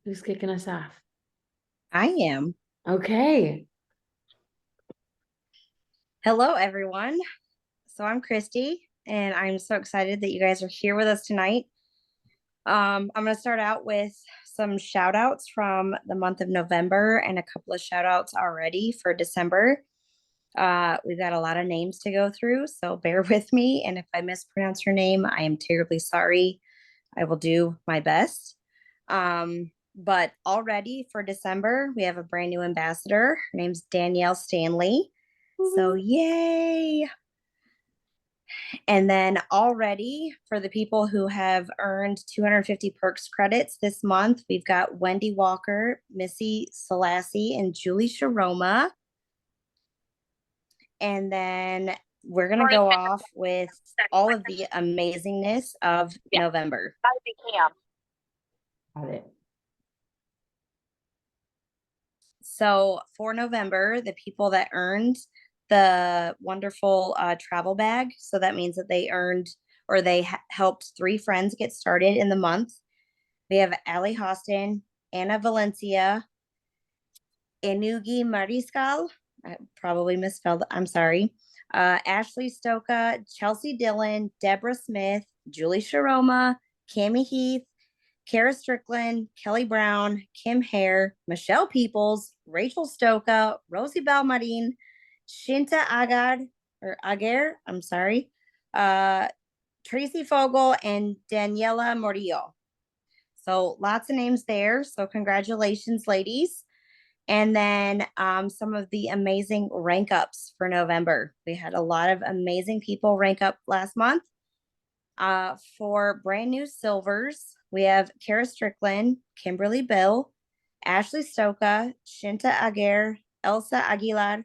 Who's kicking us off? I am. Okay. Hello, everyone. So I'm Christy, and I'm so excited that you guys are here with us tonight. I'm going to start out with some shout outs from the month of November and a couple of shout outs already for December. We've got a lot of names to go through, so bear with me. And if I mispronounce your name, I am terribly sorry. I will do my best. But already for December, we have a brand new ambassador. Her name's Danielle Stanley. So, Woo-hoo. yay. And then already for the people who have earned 250 perks credits this month, we've got Wendy Walker, Missy Selassie, and Julie Sharoma. And then we're going to go off with all of the amazingness of November. Got it. So for November, the people that earned the wonderful travel bag, so that means that they earned or they helped three friends get started in the month. We have Allie Hostin, Anna Valencia, Enugi Mariscal. I probably misspelled. I'm sorry. Ashley Stoka, Chelsea Dillon, Deborah Smith, Julie Sharoma, Cami Heath, Kara Strickland, Kelly Brown, Kim Hare, Michelle Peoples, Rachel Stoka, Rosie Belmarine, Shinta Agad or Aguer, I'm sorry, Tracy Fogel, and Daniela Morillo. So lots of names there. So congratulations, ladies. And then some of the amazing rank ups for November. We had a lot of amazing people rank up last month. For brand new silvers, we have Kara Strickland, Kimberly Bill, Ashley Stoka, Shinta Aguer, Elsa Aguilar,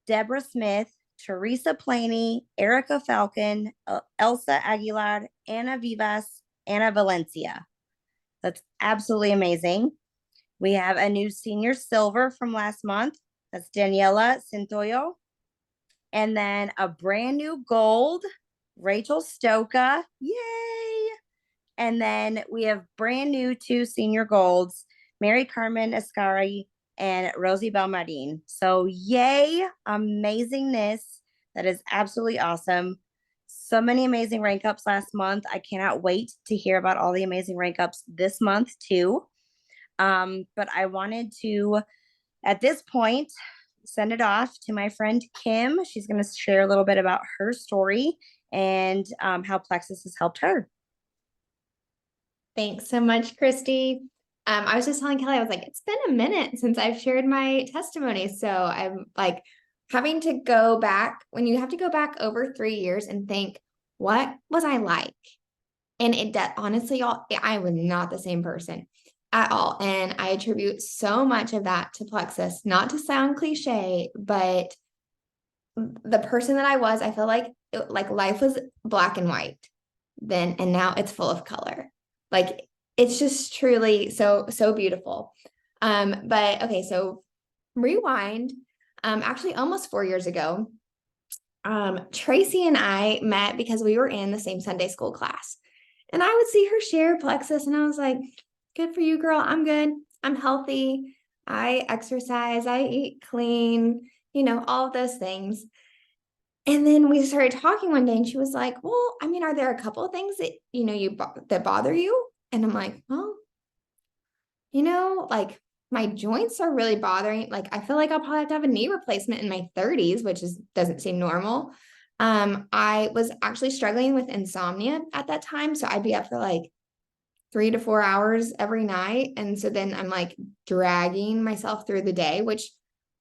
Deborah Smith, Teresa Planey, Erica Falcon, Elsa Aguilar, Anna Vivas, Anna Valencia. That's absolutely amazing. We have a new senior silver from last month. That's Daniela Centoyo. And then a brand new gold, Rachel Stoka. Yay! And then we have brand new two senior golds, Mary Carmen Escari and Rosie Belmadine. So yay, amazingness. That is absolutely awesome. So many amazing rank ups last month. I cannot wait to hear about all the amazing rank ups this month too. But I wanted to, at this point, send it off to my friend Kim. She's going to share a little bit about her story and how Plexus has helped her. Thanks so much, Christy. I was just telling Kelly, I was like, it's been a minute since I've shared my testimony. So I'm like having to go back when you have to go back over 3 years and think, what was I like? And honestly, y'all, I was not the same person at all. And I attribute so much of that to Plexus, not to sound cliche, but the person that I was, I feel like life was black and white then, and now it's full of color. Like it's just truly so beautiful. But okay, so rewind, actually almost 4 years ago, Tracy and I met because we were in the same Sunday school class. And I would see her share Plexus, and I was like, good for you, girl. I'm good. I'm healthy. I exercise. I eat clean, all of those things. And then we started talking one day, and she was like, well, I mean, are there a couple of things that, that bother you? And I'm like, well, like my joints are really bothering. Like, I feel like I'll probably have to have a knee replacement in my 30s, which doesn't seem normal. I was actually struggling with insomnia at that time. So I'd be up for like 3 to 4 hours every night. And so then I'm like dragging myself through the day, which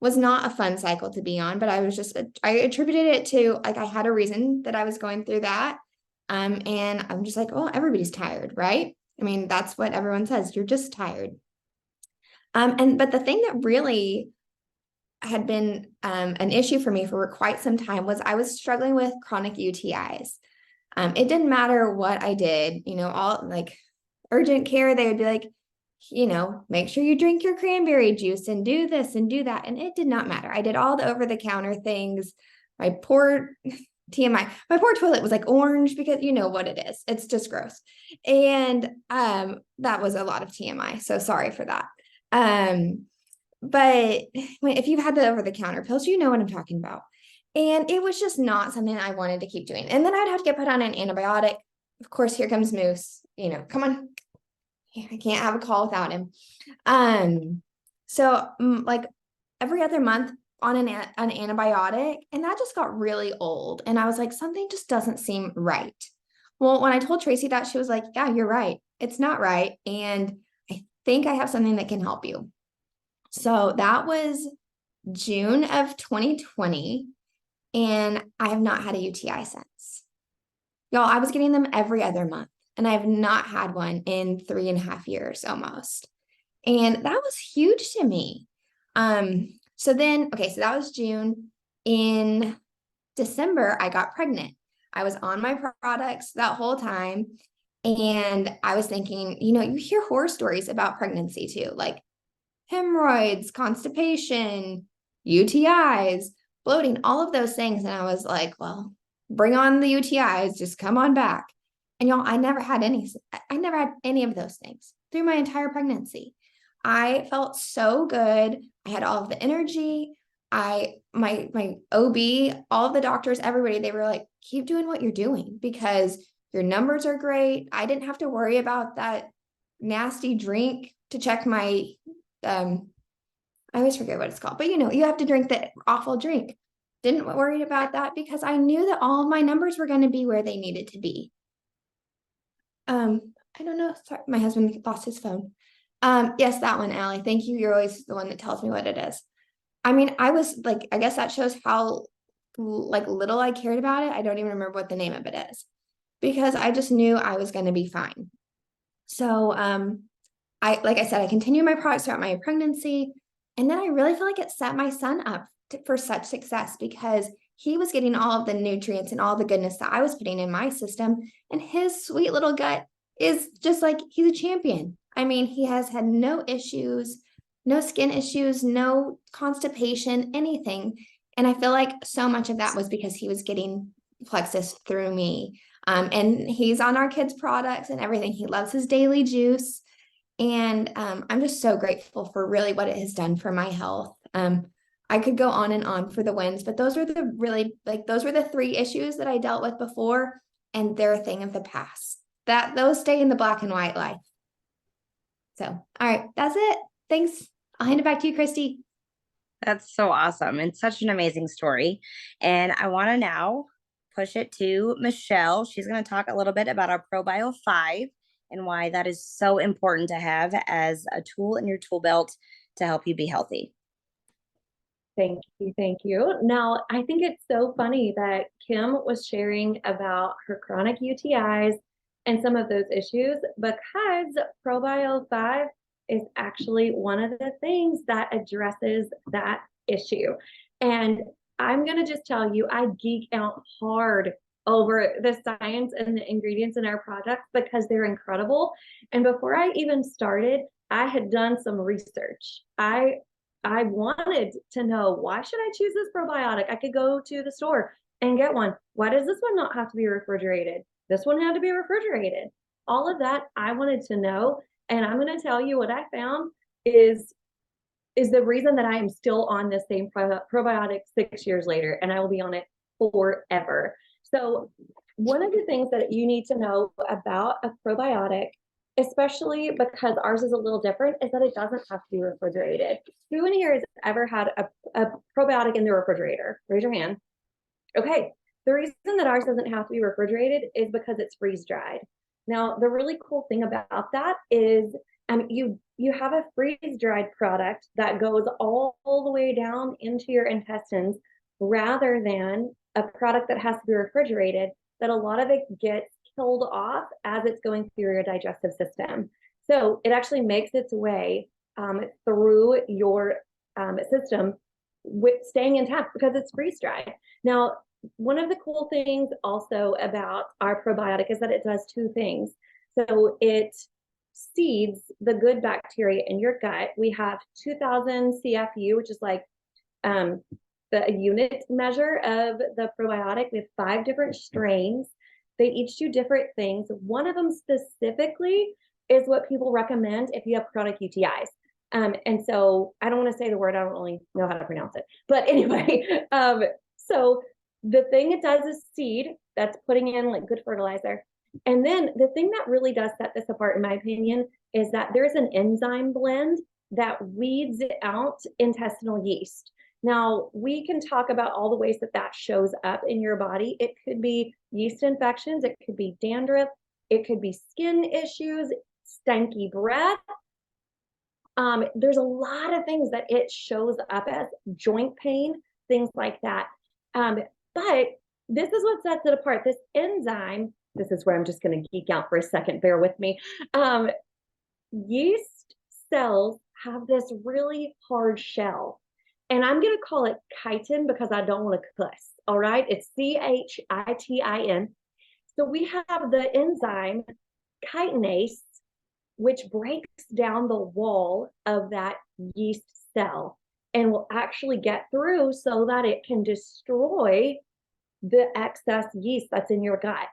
was not a fun cycle to be on, but I attributed it to like, I had a reason that I was going through that. And I'm just like, oh, everybody's tired, right? I mean, that's what everyone says. You're just tired. But the thing that really had been an issue for me for quite some time was I was struggling with chronic UTIs. It didn't matter what I did, all like urgent care, they would be like, make sure you drink your cranberry juice and do this and do that. And it did not matter. I did all the over the counter things. I poured TMI. My poor toilet was like orange because you know what it is. It's just gross. And that was a lot of TMI. So sorry for that. But if you've had the over-the-counter pills, you know what I'm talking about. And it was just not something I wanted to keep doing. And then I'd have to get put on an antibiotic. Of course, here comes Moose. You know, come on. I can't have a call without him. So like every other month on an antibiotic, and that just got really old. And I was like, something just doesn't seem right. Well, when I told Tracy that, she was like, yeah, you're right. It's not right. And I think I have something that can help you. So that was June of 2020. And I have not had a UTI since. Y'all, I was getting them every other month, and I have not had one in 3.5 years almost. And that was huge to me. So that was June. In December, I got pregnant. I was on my products that whole time. And I was thinking, you hear horror stories about pregnancy too, like hemorrhoids, constipation, UTIs, bloating, all of those things. And I was like, well, bring on the UTIs, just come on back. And y'all, I never had any of those things through my entire pregnancy. I felt so good. I had all of the energy. My OB, all of the doctors, everybody, they were like, keep doing what you're doing because your numbers are great. I didn't have to worry about that nasty drink to check my I always forget what it's called, but you have to drink the awful drink. Didn't worry about that because I knew that all of my numbers were going to be where they needed to be. I don't know. Sorry, my husband lost his phone. Yes, that one, Allie. Thank you. You're always the one that tells me what it is. I mean, I was like, I guess that shows how like little I cared about it. I don't even remember what the name of it is because I just knew I was going to be fine. So, like I said, I continued my products throughout my pregnancy. And then I really feel like it set my son up for such success because he was getting all of the nutrients and all the goodness that I was putting in my system. And his sweet little gut is just like, he's a champion. I mean, he has had no issues, no skin issues, no constipation, anything. And I feel like so much of that was because he was getting Plexus through me. And he's on our kids' products and everything. He loves his daily juice. And I'm just so grateful for really what it has done for my health. I could go on and on for the wins, but those were the 3 issues that I dealt with before, and they're a thing of the past. Those stay in the black and white life. So, all right, that's it. Thanks. I'll hand it back to you, Christy. That's so awesome and such an amazing story. And I want to now push it to Michelle. She's going to talk a little bit about our ProBio 5 and why that is so important to have as a tool in your tool belt to help you be healthy. Thank you. Thank you. Now, I think it's so funny that Kim was sharing about her chronic UTIs and some of those issues because ProBio 5 is actually one of the things that addresses that issue. And I'm going to just tell you, I geek out hard over the science and the ingredients in our products because they're incredible. And before I even started, I had done some research. I wanted to know, why should I choose this probiotic? I could go to the store and get one. Why does this one not have to be refrigerated? This one had to be refrigerated. All of that I wanted to know. And I'm going to tell you what I found is the reason that I am still on this same probiotic 6 years later, and I will be on it forever. So one of the things that you need to know about a probiotic, especially because ours is a little different, is that it doesn't have to be refrigerated. Who in here has ever had a probiotic in the refrigerator? Raise your hand. Okay. The reason that ours doesn't have to be refrigerated is because it's freeze dried. Now, the really cool thing about that is you have a freeze dried product that goes all the way down into your intestines rather than a product that has to be refrigerated, that a lot of it gets killed off as it's going through your digestive system. So it actually makes its way through your system with staying intact because it's freeze dried. Now, one of the cool things also about our probiotic is that it does 2 things. So it seeds the good bacteria in your gut. We have 2000 CFU, which is like the unit measure of the probiotic. We have 5 different strains. They each do different things. One of them specifically is what people recommend if you have chronic UTIs. And so I don't want to say the word, I don't really know how to pronounce it. But anyway, so the thing it does is seed, that's putting in like good fertilizer. And then the thing that really does set this apart, in my opinion, is that there's an enzyme blend that weeds out intestinal yeast. Now, we can talk about all the ways that that shows up in your body. It could be yeast infections, it could be dandruff, it could be skin issues, stanky breath. There's a lot of things that it shows up as, joint pain, things like that. But this is what sets it apart. This enzyme, this is where I'm just going to geek out for a second, bear with me. Yeast cells have this really hard shell, and I'm going to call it chitin because I don't want to cuss. All right, it's chitin. So we have the enzyme chitinase, which breaks down the wall of that yeast cell and will actually get through so that it can destroy the excess yeast that's in your gut.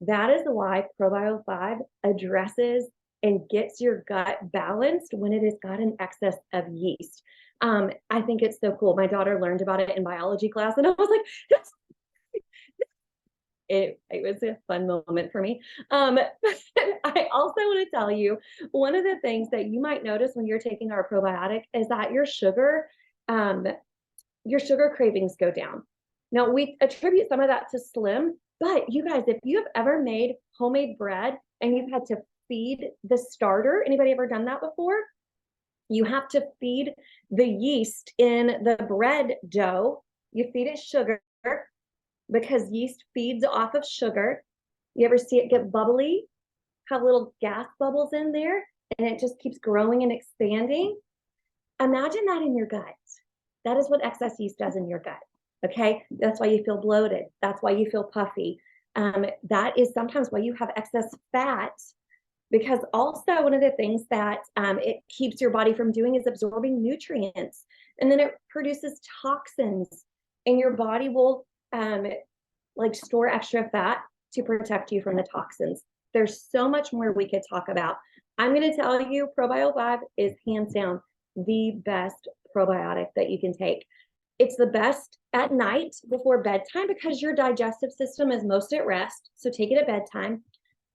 That is why Probio 5 addresses and gets your gut balanced when it has got an excess of yeast. I think it's so cool. My daughter learned about it in biology class, and I was like, that's it was a fun moment for me. I also want to tell you, one of the things that you might notice when you're taking our probiotic is that your sugar cravings go down. Now, we attribute some of that to Slim, but you guys, if you have ever made homemade bread and you've had to feed the starter, anybody ever done that before? You have to feed the yeast in the bread dough. You feed it sugar because yeast feeds off of sugar. You ever see it get bubbly, have little gas bubbles in there, and it just keeps growing and expanding? Imagine that in your gut. That is what excess yeast does in your gut. Okay, that's why you feel bloated. That's why you feel puffy. That is sometimes why you have excess fat, because also one of the things that it keeps your body from doing is absorbing nutrients, and then it produces toxins, and your body will like store extra fat to protect you from the toxins. There's so much more we could talk about. I'm going to tell you, Probio 5 is hands down the best probiotic that you can take. It's the best at night before bedtime because your digestive system is most at rest. So take it at bedtime.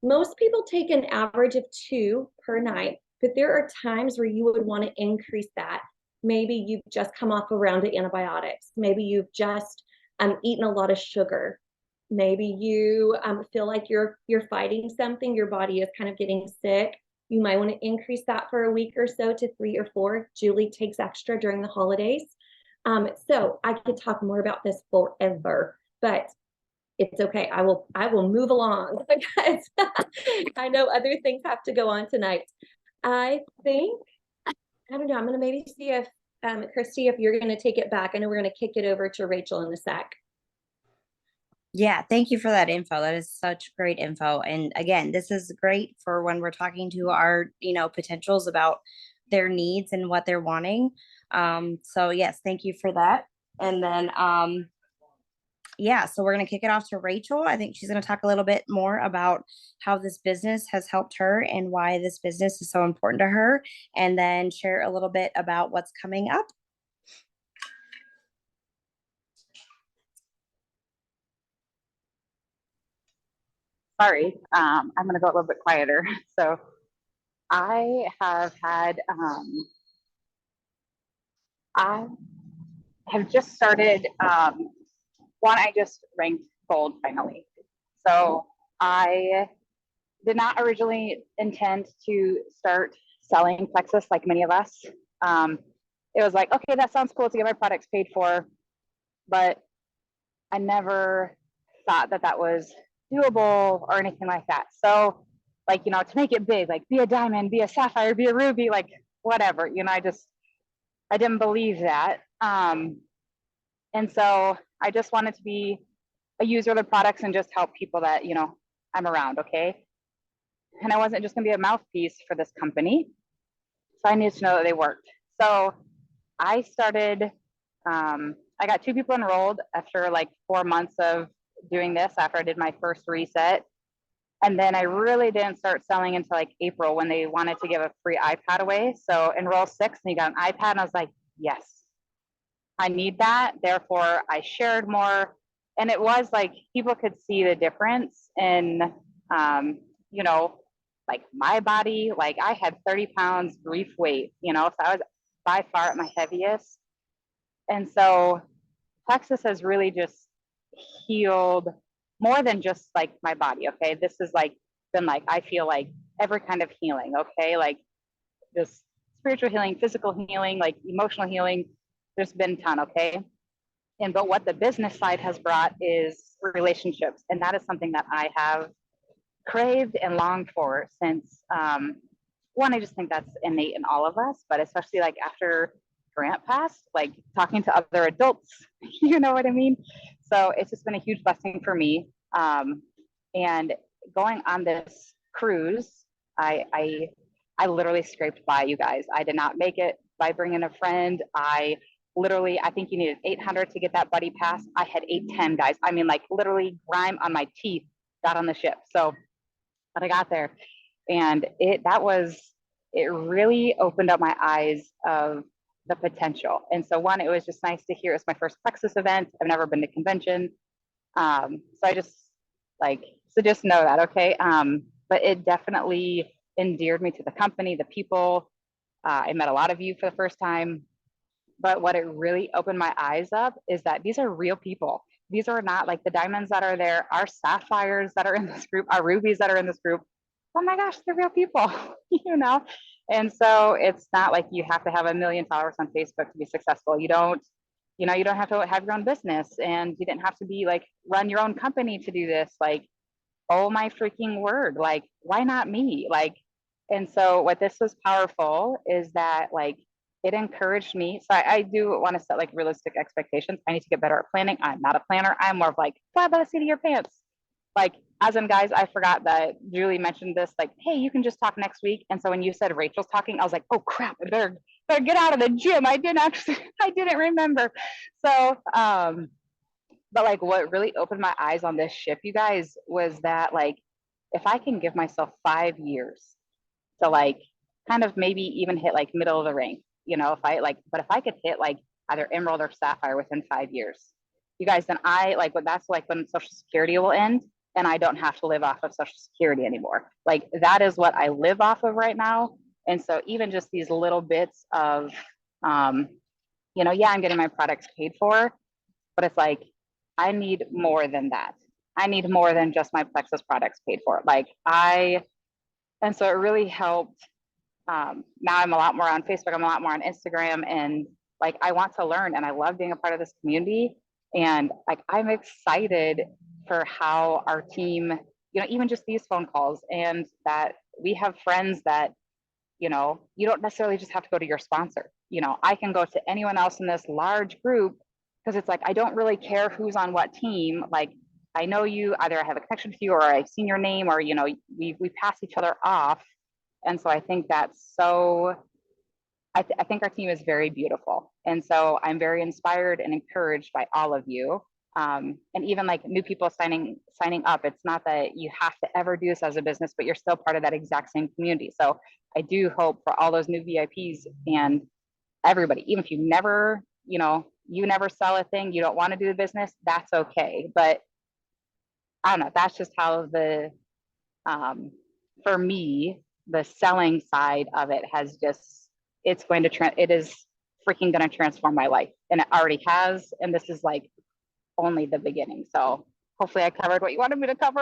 Most people take an average of 2 per night, but there are times where you would want to increase that. Maybe you've just come off a round of antibiotics. Maybe you've just eaten a lot of sugar. Maybe you feel like you're fighting something. Your body is kind of getting sick. You might want to increase that for a week or so to 3 or 4. Julie takes extra during the holidays. So I could talk more about this forever, but it's okay. I will move along because I know other things have to go on tonight. I think, I don't know, I'm going to maybe see if, Christy, if you're going to take it back. I know we're going to kick it over to Rachel in a sec. Yeah, thank you for that info. That is such great info. And again, this is great for when we're talking to our, potentials about their needs and what they're wanting. So yes, thank you for that. And then, yeah, so we're going to kick it off to Rachel. I think she's going to talk a little bit more about how this business has helped her and why this business is so important to her, and then share a little bit about what's coming up. Sorry, I'm going to go a little bit quieter. So I have had, I have just started, I just ranked gold finally. So I did not originally intend to start selling Plexus like many of us. It was like, okay, that sounds cool to get my products paid for, but I never thought that that was doable or anything like that. So like, to make it big, like be a diamond, be a sapphire, be a ruby, like whatever, I didn't believe that. And so I just wanted to be a user of the products and just help people that, I'm around. Okay. And I wasn't just gonna be a mouthpiece for this company. So I needed to know that they worked. So I started I got 2 people enrolled after like 4 months of doing this, after I did my first reset. And then I really didn't start selling until like April, when they wanted to give a free iPad away. So enroll 6 and you got an iPad. And I was like, yes, I need that. Therefore, I shared more. And it was like people could see the difference in, you know, like my body. Like I had 30 pounds brief weight, you know, so I was by far at my heaviest. And so Texas has really just healed more than just like my body. Okay. This is like been like, I feel like every kind of healing. Okay. Like this spiritual healing, physical healing, like emotional healing. There's been a ton. Okay. And but what the business side has brought is relationships. And that is something that I have craved and longed for since one, I just think that's innate in all of us, but especially like after Grant passed, like talking to other adults, you know what I mean? So it's just been a huge blessing for me. And going on this cruise, I literally scraped by, you guys. I did not make it by bringing a friend. I think you needed 800 to get that buddy pass. I had 810, guys. I mean, like literally grime on my teeth got on the ship. So, but I got there, and it really opened up my eyes of the potential. And so one, it was just nice to hear. It's my first Plexus event. I've never been to convention. So I just like, so just know that, okay? But it definitely endeared me to the company, the people. I met a lot of you for the first time. But what it really opened my eyes up is that these are real people. These are not like the diamonds that are there, our sapphires that are in this group, our rubies that are in this group. Oh my gosh, they're real people, you know? And so it's not like you have to have 1 million followers on Facebook to be successful. You don't, you don't have to have your own business, and you didn't have to be like run your own company to do this. Like, oh my freaking word, like, why not me? Like, and so what this was powerful is that like it encouraged me. So I do want to set like realistic expectations. I need to get better at planning. I'm not a planner. I'm more of like fly by the seat of your pants. Like, as in, guys, I forgot that Julie mentioned this, like, hey, you can just talk next week. And so when you said Rachel's talking, I was like, oh crap, I better get out of the gym. I didn't remember. So but like what really opened my eyes on this ship, you guys, was that like if I can give myself 5 years to like kind of maybe even hit like middle of the rank, if I like, but if I could hit like either emerald or sapphire within 5 years, you guys, then I like what that's like when Social Security will end and I don't have to live off of Social Security anymore. Like that is what I live off of right now. And so even just these little bits of, yeah, I'm getting my products paid for, but it's like, I need more than that. I need more than just my Plexus products paid for. And so it really helped. Now I'm a lot more on Facebook. I'm a lot more on Instagram, and like, I want to learn and I love being a part of this community. And like, I'm excited for how our team, even just these phone calls, and that we have friends that, you don't necessarily just have to go to your sponsor. I can go to anyone else in this large group, because it's like, I don't really care who's on what team. Like, I know you, either I have a connection with you or I've seen your name, or, we pass each other off. And so I think that's so, I think our team is very beautiful. And so I'm very inspired and encouraged by all of you. And even like new people signing up, it's not that you have to ever do this as a business, but you're still part of that exact same community. So I do hope for all those new VIPs and everybody, even if you never, you never sell a thing, you don't want to do the business, that's okay. But I don't know, that's just how for me, the selling side of it has just, it is freaking going to transform my life. And it already has. And this is like only the beginning. So hopefully I covered what you wanted me to cover.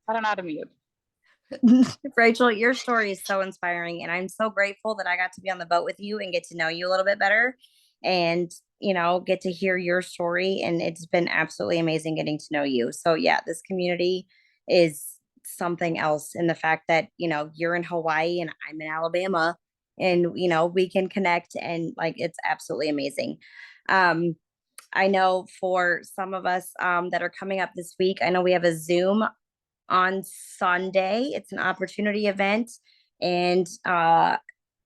I don't know how to mute. Rachel, your story is so inspiring, and I'm so grateful that I got to be on the boat with you and get to know you a little bit better, and get to hear your story. And it's been absolutely amazing getting to know you. So yeah, this community is something else, in the fact that you're in Hawaii and I'm in Alabama, and we can connect, and like, it's absolutely amazing. I know for some of us that are coming up this week, I know we have a Zoom on Sunday. It's an opportunity event, and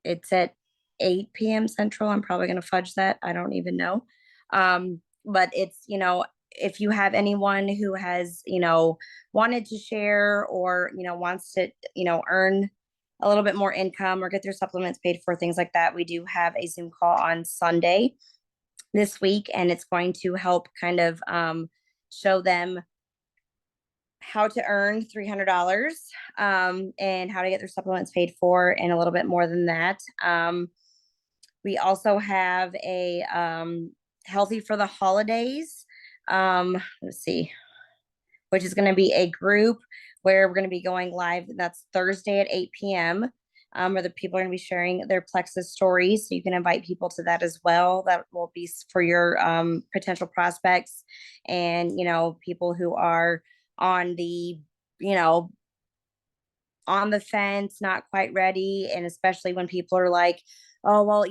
it's at 8 p.m. Central. I'm probably going to fudge that. I don't even know. But it's, if you have anyone who has, wanted to share or, wants to, earn a little bit more income or get their supplements paid for, things like that, we do have a Zoom call on Sunday this week, and it's going to help kind of show them how to earn $300 and how to get their supplements paid for, and a little bit more than that. We also have a Healthy for the Holidays. Let's see, which is going to be a group where we're going to be going live. That's Thursday at 8 p.m. Where the people are going to be sharing their Plexus stories. So you can invite people to that as well. That will be for your potential prospects and, people who are on the, on the fence, not quite ready. And especially when people are like, oh, well,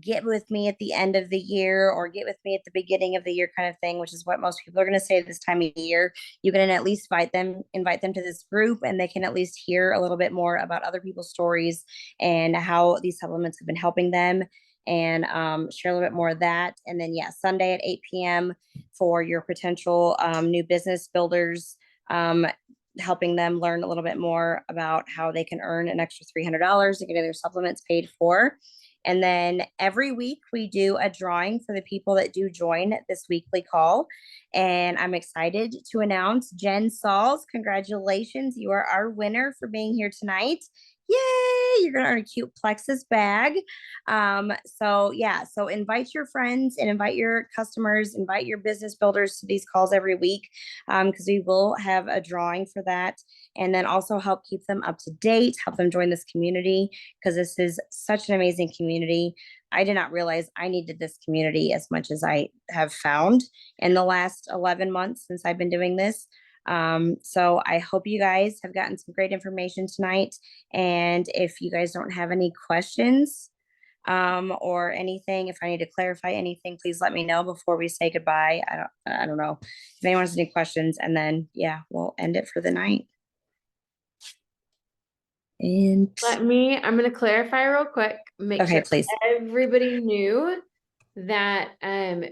get with me at the end of the year or get with me at the beginning of the year kind of thing, which is what most people are going to say this time of year. You can at least invite them to this group, and they can at least hear a little bit more about other people's stories and how these supplements have been helping them, and share a little bit more of that. And then, Sunday at 8 p.m. for your potential new business builders, helping them learn a little bit more about how they can earn an extra $300 to get their supplements paid for. And then every week we do a drawing for the people that do join this weekly call. And I'm excited to announce Jen Sauls. Congratulations. You are our winner for being here tonight. Yay! You're going to earn a cute Plexus bag. So invite your friends and invite your customers, invite your business builders to these calls every week, because we will have a drawing for that. And then also help keep them up to date, help them join this community, because this is such an amazing community. I did not realize I needed this community as much as I have found in the last 11 months since I've been doing this. So I hope you guys have gotten some great information tonight. And if you guys don't have any questions, or anything, if I need to clarify anything, please let me know before we say goodbye. I don't know if anyone has any questions, and then, we'll end it for the night. And I'm going to clarify real quick. Make okay, sure please. everybody knew that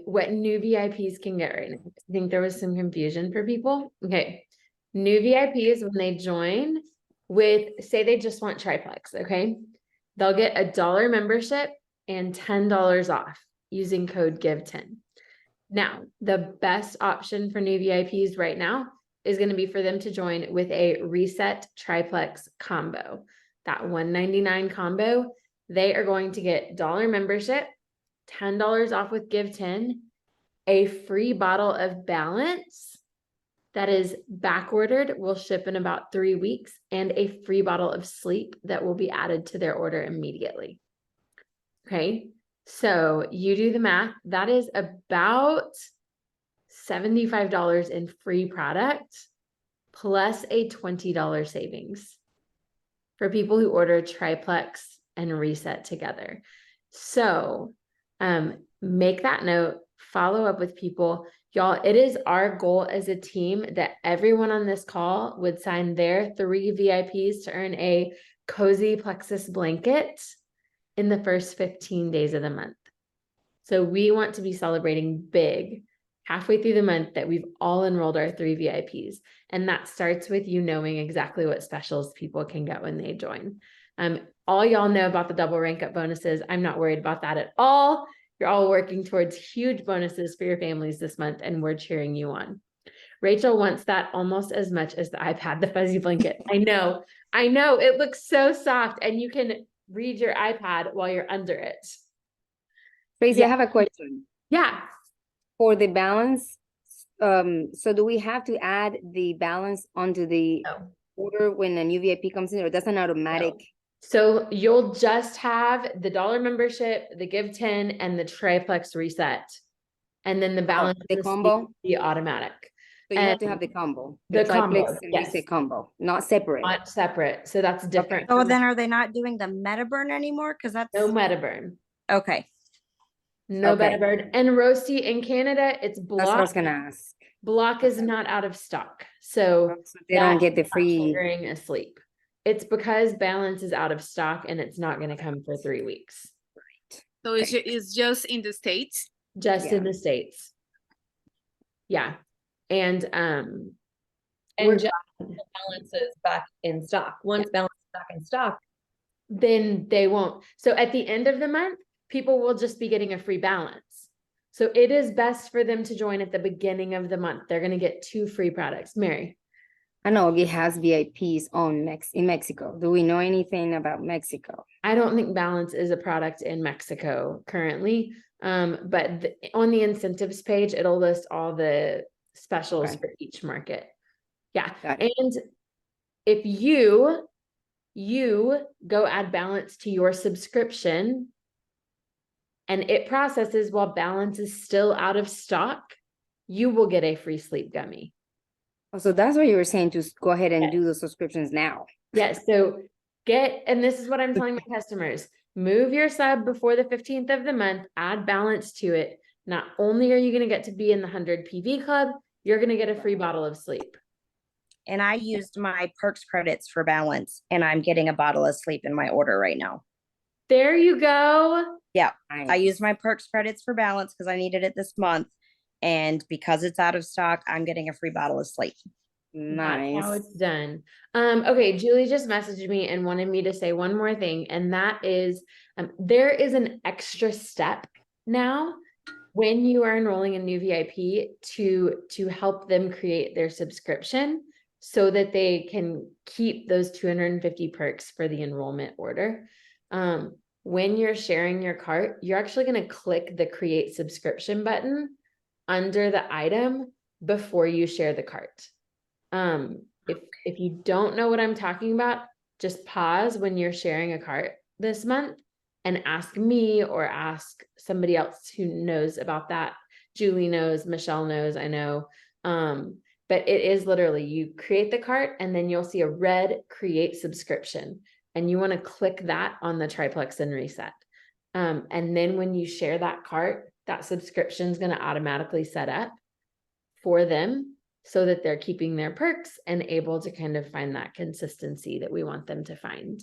what new VIPs can get right now. I think there was some confusion for people. Okay. New VIPs, when they join say they just want triplex, okay? They'll get $1 membership and $10 off using code GIVE10. Now, the best option for new VIPs right now is going to be for them to join with a reset triplex combo. That $199 combo, they are going to get $1 membership, $10 off with GIVE10, a free bottle of Balance that is back ordered, will ship in about 3 weeks, and a free bottle of Sleep that will be added to their order immediately. Okay, so you do the math. That is about $75 in free product plus a $20 savings for people who order triplex and reset together. So make that note, follow up with people. Y'all, it is our goal as a team that everyone on this call would sign their 3 VIPs to earn a cozy Plexus blanket in the first 15 days of the month. So we want to be celebrating big halfway through the month that we've all enrolled our 3 VIPs. And that starts with you knowing exactly what specials people can get when they join. All y'all know about the double rank up bonuses. I'm not worried about that at all. You're all working towards huge bonuses for your families this month, and we're cheering you on. Rachel wants that almost as much as the iPad, the fuzzy blanket. I know, it looks so soft, and you can read your iPad while you're under it. Tracy, I have a question. Yeah. For the balance, so do we have to add the balance onto the order when a new VIP comes in, or that's an automatic? No. So you'll just have the $1 membership, the GIVE10, and the triplex reset. And then the balance the combo be automatic. So you have to have the combo. The triplex combo, and yes. reset combo, not separate. Not separate. So that's different. So then are they not doing the MetaBurn anymore? Because that's No MetaBurn. okay. No MetaBurn. And Roasty in Canada, it's Block. That's what I was gonna ask. Block is not out of stock. So they don't get the free triggering asleep. It's because Balance is out of stock and it's not going to come for 3 weeks. So it's just in the States? Just in Yeah. the States. Yeah. And And we're just balance is back in stock. Once balance is back in stock, then they won't. So at the end of the month, people will just be getting a free balance. So it is best for them to join at the beginning of the month. They're going to get 2 free products. Mary. I know it has VIPs in Mexico. Do we know anything about Mexico? I don't think Balance is a product in Mexico currently. But on the incentives page, it'll list all the specials Okay. for each market. Yeah. Got it. And if you go add Balance to your subscription and it processes while Balance is still out of stock, you will get a free sleep gummy. Oh, so that's what you were saying, to go ahead and Yes. do the subscriptions now. Yes. So and this is what I'm telling my customers, move your sub before the 15th of the month, add Balance to it. Not only are you going to get to be in the 100 PV club, you're going to get a free bottle of sleep. And I used my perks credits for Balance, and I'm getting a bottle of sleep in my order right now. There you go. Yeah, Nice. I used my perks credits for Balance because I needed it this month. And because it's out of stock, I'm getting a free bottle of sleep. That's how Nice. it's done. Okay, Julie just messaged me and wanted me to say one more thing, and that is there is an extra step now when you are enrolling a new VIP to help them create their subscription so that they can keep those 250 perks for the enrollment order. When you're sharing your cart, you're actually going to click the create subscription button under the item before you share the cart. If you don't know what I'm talking about, just pause when you're sharing a cart this month and ask me or ask somebody else who knows about that. Julie knows, Michelle knows, I know. But it is literally, you create the cart and then you'll see a red create subscription and you want to click that on the triplex and reset. And then when you share that cart, that subscription is going to automatically set up for them so that they're keeping their perks and able to kind of find that consistency that we want them to find.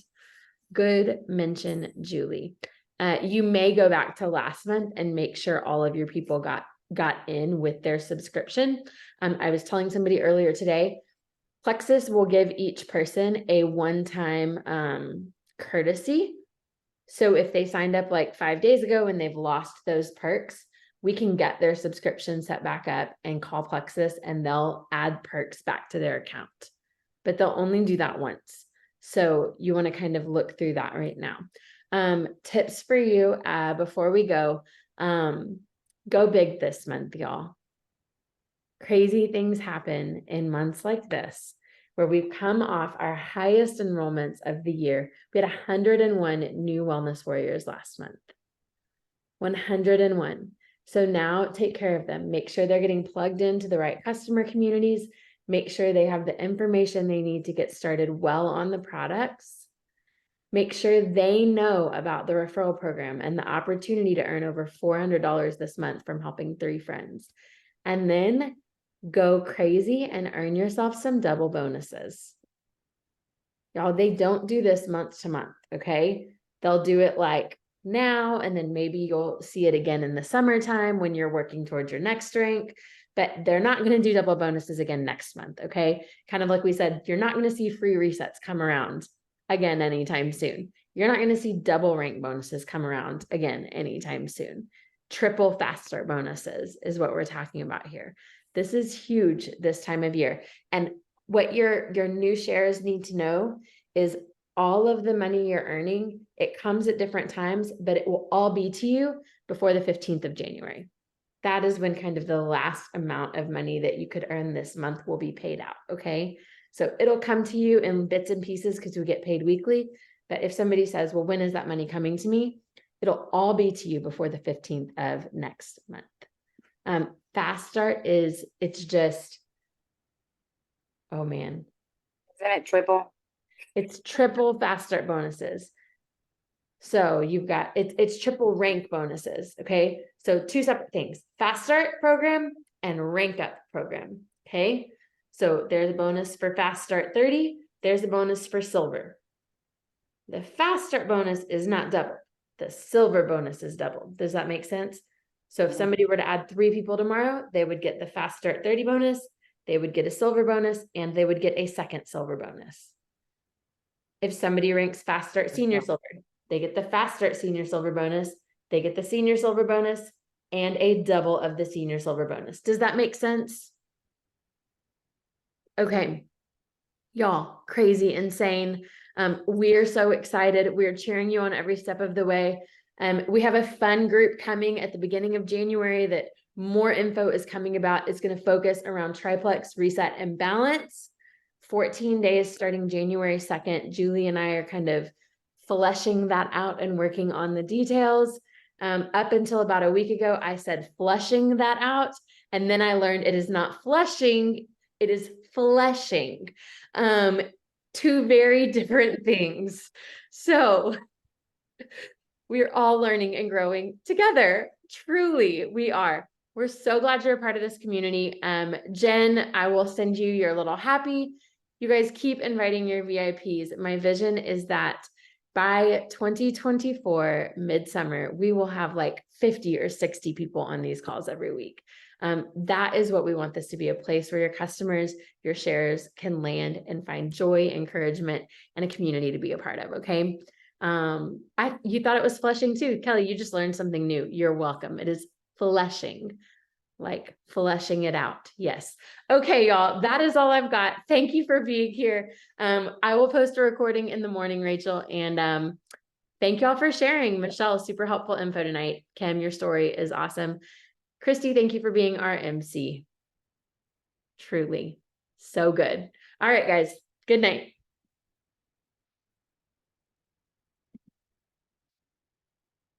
Good mention, Julie. You may go back to last month and make sure all of your people got in with their subscription. I was telling somebody earlier today, Plexus will give each person a one-time courtesy. So if they signed up like 5 days ago and they've lost those perks, we can get their subscription set back up and call Plexus and they'll add perks back to their account. But they'll only do that once. So you want to kind of look through that right now. Tips for you before we go big this month, y'all. Crazy things happen in months like this, where we've come off our highest enrollments of the year. We had 101 new wellness warriors last month. 101. So now take care of them. Make sure they're getting plugged into the right customer communities. Make sure they have the information they need to get started well on the products. Make sure they know about the referral program and the opportunity to earn over $400 this month from helping 3 friends. And then go crazy and earn yourself some double bonuses. Y'all, they don't do this month to month, okay? They'll do it like now, and then maybe you'll see it again in the summertime when you're working towards your next rank, but they're not going to do double bonuses again next month, okay? Kind of like we said, you're not going to see free resets come around again anytime soon. You're not going to see double rank bonuses come around again anytime soon. Triple fast start bonuses is what we're talking about here. This is huge this time of year. And what your new shares need to know is all of the money you're earning, it comes at different times, but it will all be to you before the 15th of January. That is when kind of the last amount of money that you could earn this month will be paid out, okay? So it'll come to you in bits and pieces because we get paid weekly. But if somebody says, well, when is that money coming to me? It'll all be to you before the 15th of next month. Fast start it's just, oh man. Isn't it triple? It's triple fast start bonuses. So you've got, it's triple rank bonuses, okay? So 2 separate things, fast start program and rank up program, okay? So there's a bonus for fast start 30, there's a bonus for silver. The fast start bonus is not double. the silver bonus is doubled. Does that make sense? So if somebody were to add 3 people tomorrow, they would get the Fast Start 30 bonus, they would get a silver bonus, and they would get a second silver bonus. If somebody ranks Fast Start Senior Silver, they get the Fast Start Senior Silver bonus, they get the Senior Silver bonus, and a double of the Senior Silver bonus. Does that make sense? Okay. Y'all, crazy, insane. We're so excited. We're cheering you on every step of the way. We have a fun group coming at the beginning of January that more info is coming about. It's going to focus around triplex, reset, and balance. 14 days starting January 2nd. Julie and I are kind of fleshing that out and working on the details. Up until about a week ago, I said fleshing that out. And then I learned it is not flushing, it is fleshing. 2 very different things. So we're all learning and growing together. Truly, we are. We're so glad you're a part of this community. Jen, I will send you your little happy. You guys keep inviting your VIPs. My vision is that by 2024 midsummer, we will have like 50 or 60 people on these calls every week. That is what we want this to be, a place where your customers, your shares can land and find joy, encouragement, and a community to be a part of. Okay. You thought it was fleshing too. Kelly, you just learned something new. You're welcome. It is fleshing, like fleshing it out. Yes. Okay, y'all, that is all I've got. Thank you for being here. I will post a recording in the morning, Rachel, and thank y'all for sharing. Michelle, super helpful info tonight. Kim, your story is awesome. Christy, thank you for being our MC. Truly so good. All right, guys, good night.